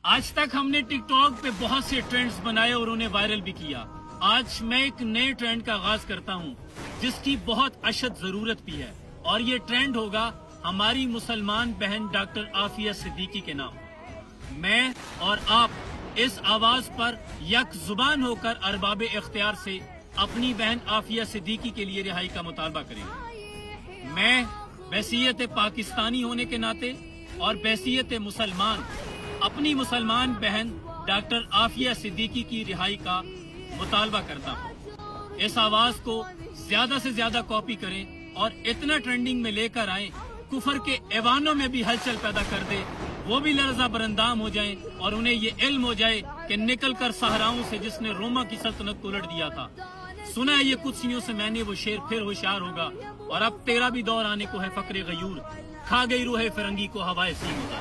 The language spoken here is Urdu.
آج تک ہم نے ٹک ٹاک پہ بہت سے ٹرینڈز بنائے اور انہیں وائرل بھی کیا. آج میں ایک نئے ٹرینڈ کا آغاز کرتا ہوں جس کی بہت اشد ضرورت بھی ہے، اور یہ ٹرینڈ ہوگا ہماری مسلمان بہن ڈاکٹر عافیہ صدیقی کے نام. میں اور آپ اس آواز پر یک زبان ہو کر ارباب اختیار سے اپنی بہن عافیہ صدیقی کے لیے رہائی کا مطالبہ کریں. میں بحیثیت پاکستانی ہونے کے ناطے اور بحیثیت مسلمان اپنی مسلمان بہن ڈاکٹر عافیہ صدیقی کی رہائی کا مطالبہ کرتا ہوں. اس آواز کو زیادہ سے زیادہ کاپی کریں اور اتنا ٹرینڈنگ میں لے کر آئیں، کفر کے ایوانوں میں بھی ہلچل پیدا کر دے، وہ بھی لرزہ برندام ہو جائیں اور انہیں یہ علم ہو جائے کہ نکل کر صحراؤں سے جس نے روما کی سلطنت کو الٹ دیا تھا. سنا ہے یہ کچھیوں سے میں نے وہ شیر پھر ہوشیار ہوگا، اور اب تیرا بھی دور آنے کو ہے فقر غیور، کھا گئی روح فرنگی کو ہوائے سیم ہوتا.